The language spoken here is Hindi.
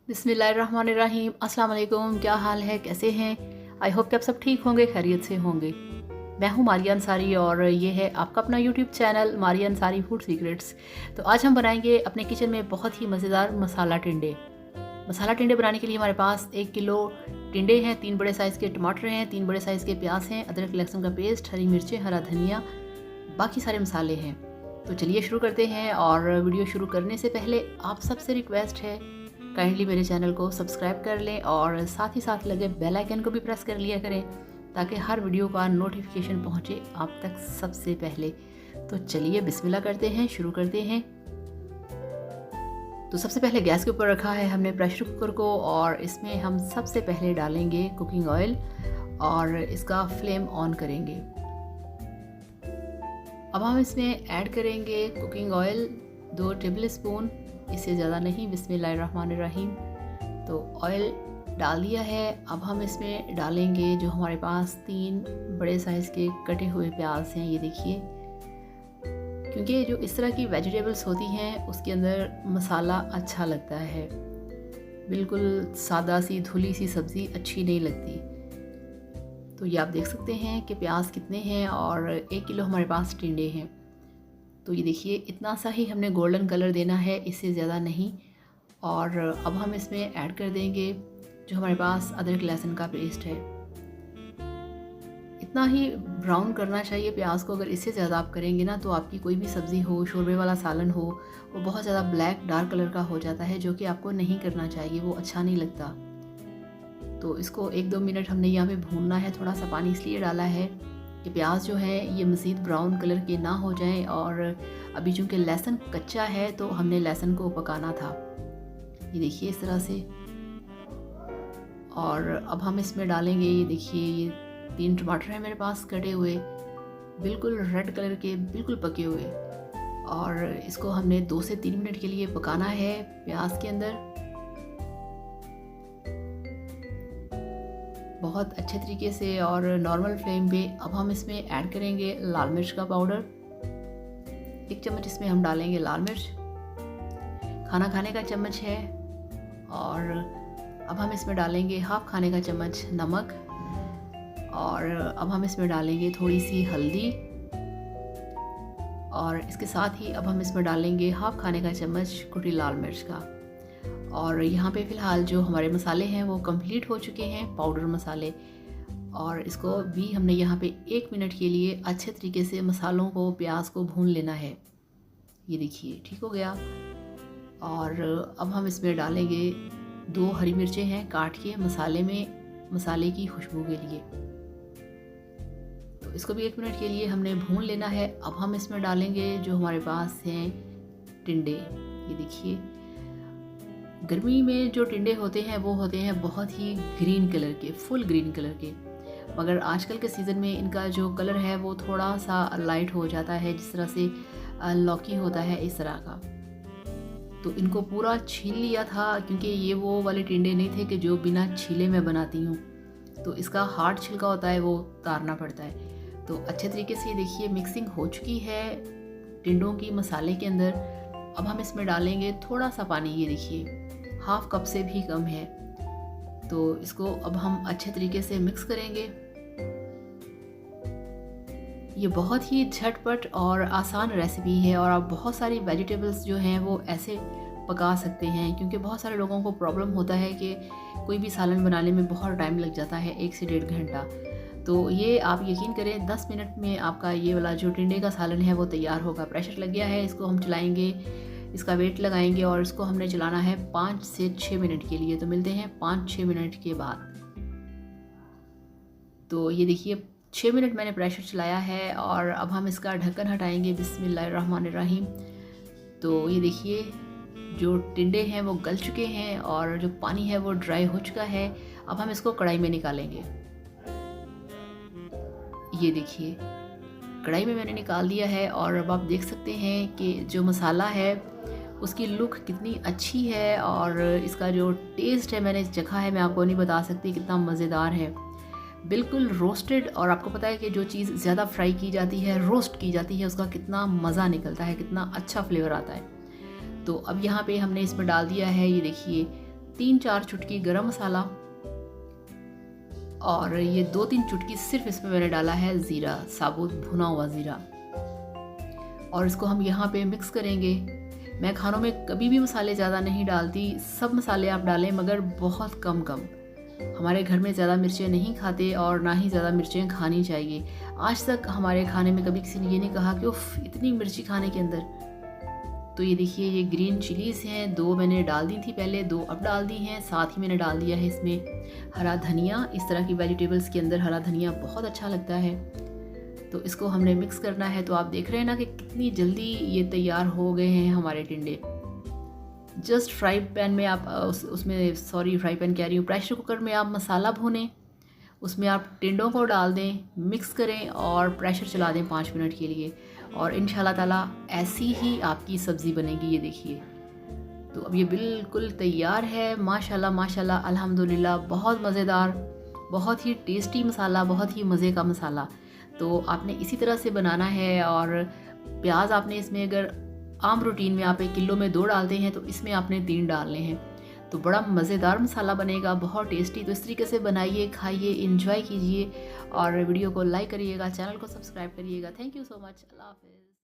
बिस्मिल्लाहिर्रहमानिर्रहीम। अस्सलाम वालेकुम। क्या हाल है, कैसे हैं? आई होप कि आप सब ठीक होंगे, खैरियत से होंगे। मैं हूं मारिया अंसारी और ये है आपका अपना YouTube channel Maria Ansari food secrets. तो आज हम बनाएंगे अपने किचन में बहुत ही मज़ेदार मसाला टिंडे। मसाला टिंडे बनाने के लिए हमारे पास 1 किलो टिंडे हैं, 3 बड़े साइज़ के टमाटर हैं, 3 बड़े साइज़ के प्याज हैं, अदरक लहसुन का पेस्ट, हरी मिर्चें, हरा धनिया, बाकी सारे मसाले हैं। तो चलिए शुरू करते हैं। और वीडियो शुरू करने से पहले आप सबसे रिक्वेस्ट है, काइंडली मेरे चैनल को सब्सक्राइब कर लें और साथ ही साथ लगे बेल आइकन को भी प्रेस कर लिया करें ताकि हर वीडियो का नोटिफिकेशन पहुंचे आप तक सबसे पहले। तो चलिए बिस्मिल्लाह करते हैं, शुरू करते हैं। तो सबसे पहले गैस के ऊपर रखा है हमने प्रेशर कुकर को और इसमें हम सबसे पहले डालेंगे कुकिंग ऑयल और इसका फ्लेम ऑन करेंगे। अब हम इसमें ऐड करेंगे कुकिंग ऑयल 2 टेबल स्पून, इससे ज़्यादा नहीं। बिस्मिल्लाहिर्रहमानिर्रहीम। तो ऑयल डाल दिया है। अब हम इसमें डालेंगे जो हमारे पास 3 बड़े साइज़ के कटे हुए प्याज हैं, ये देखिए। क्योंकि जो इस तरह की वेजिटेबल्स होती हैं उसके अंदर मसाला अच्छा लगता है, बिल्कुल सादा सी धुली सी सब्ज़ी अच्छी नहीं लगती। तो ये आप देख सकते हैं कि प्याज कितने हैं और 1 किलो हमारे पास टिंडे हैं। तो ये देखिए इतना सा ही हमने गोल्डन कलर देना है, इससे ज़्यादा नहीं। और अब हम इसमें ऐड कर देंगे जो हमारे पास अदरक लहसुन का पेस्ट है। इतना ही ब्राउन करना चाहिए प्याज को। अगर इससे ज़्यादा आप करेंगे ना तो आपकी कोई भी सब्ज़ी हो, शोरबे वाला सालन हो, वो बहुत ज़्यादा ब्लैक डार्क कलर का हो जाता है, जो कि आपको नहीं करना चाहिए, वो अच्छा नहीं लगता। तो इसको 1-2 मिनट हमने यहाँ पे भूनना है। थोड़ा सा पानी इसलिए डाला है कि प्याज जो है ये मज़ीद ब्राउन कलर के ना हो जाएं। और अभी चूँकि लहसुन कच्चा है तो हमने लहसुन को पकाना था, ये देखिए इस तरह से। और अब हम इसमें डालेंगे, ये देखिए ये 3 टमाटर हैं मेरे पास कटे हुए, बिल्कुल रेड कलर के, बिल्कुल पके हुए। और इसको हमने 2 से 3 मिनट के लिए पकाना है प्याज के अंदर, बहुत अच्छे तरीके से और नॉर्मल फ्लेम पे। अब हम इसमें ऐड करेंगे लाल मिर्च का पाउडर, 1 चम्मच इसमें हम डालेंगे लाल मिर्च, खाना खाने का चम्मच है। और अब हम इसमें डालेंगे हाफ खाने का चम्मच नमक। और अब हम इसमें डालेंगे थोड़ी सी हल्दी और इसके साथ ही अब हम इसमें डालेंगे हाफ खाने का चम्मच कुटी लाल मिर्च का। और यहाँ पे फ़िलहाल जो हमारे मसाले हैं वो कंप्लीट हो चुके हैं, पाउडर मसाले। और इसको भी हमने यहाँ पे 1 मिनट के लिए अच्छे तरीके से मसालों को, प्याज को भून लेना है। ये देखिए ठीक हो गया। और अब हम इसमें डालेंगे 2 हरी मिर्चें हैं काट के मसाले में, मसाले की खुशबू के लिए। तो इसको भी 1 मिनट के लिए हमने भून लेना है। अब हम इसमें डालेंगे जो हमारे पास हैं टिंडे, ये देखिए। गर्मी में जो टिंडे होते हैं वो होते हैं बहुत ही ग्रीन कलर के, फुल ग्रीन कलर के। मगर आजकल के सीज़न में इनका जो कलर है वो थोड़ा सा लाइट हो जाता है, जिस तरह से लौकी होता है इस तरह का। तो इनको पूरा छील लिया था, क्योंकि ये वो वाले टिंडे नहीं थे कि जो बिना छीले में बनाती हूँ। तो इसका हार्ड छिलका होता है, वो उतारना पड़ता है। तो अच्छे तरीके से देखिए मिक्सिंग हो चुकी है टिंडों की मसाले के अंदर। अब हम इसमें डालेंगे थोड़ा सा पानी, ये देखिए हाफ कप से भी कम है। तो इसको अब हम अच्छे तरीके से मिक्स करेंगे। ये बहुत ही झटपट और आसान रेसिपी है और आप बहुत सारी वेजिटेबल्स जो हैं वो ऐसे पका सकते हैं, क्योंकि बहुत सारे लोगों को प्रॉब्लम होता है कि कोई भी सालन बनाने में बहुत टाइम लग जाता है, 1 से 1.5 घंटा। तो ये आप यकीन करें 10 मिनट में आपका ये वाला जो टिंडे का सालन है वो तैयार होगा। प्रेशर लग गया है, इसको हम चलाएंगे, इसका वेट लगाएंगे और इसको हमने चलाना है 5 से 6 मिनट के लिए। तो मिलते हैं 5-6 मिनट के बाद। तो ये देखिए 6 मिनट मैंने प्रेशर चलाया है और अब हम इसका ढक्कन हटाएंगे। बिस्मिल्लाहिर्रहमानिर्रहीम। तो ये देखिए जो टिंडे हैं वो गल चुके हैं और जो पानी है वो ड्राई हो चुका है। अब हम इसको कढ़ाई में निकालेंगे। ये देखिए कढ़ाई में मैंने निकाल दिया है और अब आप देख सकते हैं कि जो मसाला है उसकी लुक कितनी अच्छी है और इसका जो टेस्ट है मैंने चखा है, मैं आपको नहीं बता सकती कितना मज़ेदार है। बिल्कुल रोस्टेड। और आपको पता है कि जो चीज़ ज़्यादा फ्राई की जाती है, रोस्ट की जाती है, उसका कितना मज़ा निकलता है, कितना अच्छा फ्लेवर आता है। तो अब यहाँ पे हमने इसमें डाल दिया है, ये देखिए 3-4 चुटकी गरम मसाला, और ये 2-3 चुटकी सिर्फ इसमें मैंने डाला है ज़ीरा, साबुत भुना हुआ ज़ीरा। और इसको हम यहाँ पे मिक्स करेंगे। मैं खानों में कभी भी मसाले ज़्यादा नहीं डालती, सब मसाले आप डालें मगर बहुत कम कम। हमारे घर में ज़्यादा मिर्चें नहीं खाते और ना ही ज़्यादा मिर्चें खानी चाहिए। आज तक हमारे खाने में कभी किसी ने ये नहीं कहा कि उफ इतनी मिर्ची खाने के अंदर। तो ये देखिए ये ग्रीन चिलीज़ हैं, 2 मैंने डाल दी थी पहले, 2 अब डाल दी हैं। साथ ही मैंने डाल दिया है इसमें हरा धनिया। इस तरह की वेजिटेबल्स के अंदर हरा धनिया बहुत अच्छा लगता है। तो इसको हमने मिक्स करना है। तो आप देख रहे हैं ना कि कितनी जल्दी ये तैयार हो गए हैं हमारे टिंडे। जस्ट फ्राई पैन में आप फ्राई पैन कह रही हूँ, प्रेशर कुकर में आप मसाला भूनें, उसमें आप टिंडों को डाल दें, मिक्स करें और प्रेशर चला दें 5 मिनट के लिए, और इंशाल्लाह ताला ऐसी ही आपकी सब्ज़ी बनेगी। ये देखिए, तो अब ये बिल्कुल तैयार है। माशाल्लाह माशाल्लाह अल्हम्दुलिल्लाह, बहुत मज़ेदार, बहुत ही टेस्टी मसाला, बहुत ही मज़े का मसाला। तो आपने इसी तरह से बनाना है। और प्याज आपने इसमें, अगर आम रूटीन में आप 1 किलो में 2 डालते हैं तो इसमें आपने 3 डालने हैं। तो बड़ा मज़ेदार मसाला बनेगा, बहुत टेस्टी। तो इस तरीके से बनाइए, खाइए, इंजॉय कीजिए और वीडियो को लाइक करिएगा, चैनल को सब्सक्राइब करिएगा। Thank you so much. अल्लाह हाफ़िज़।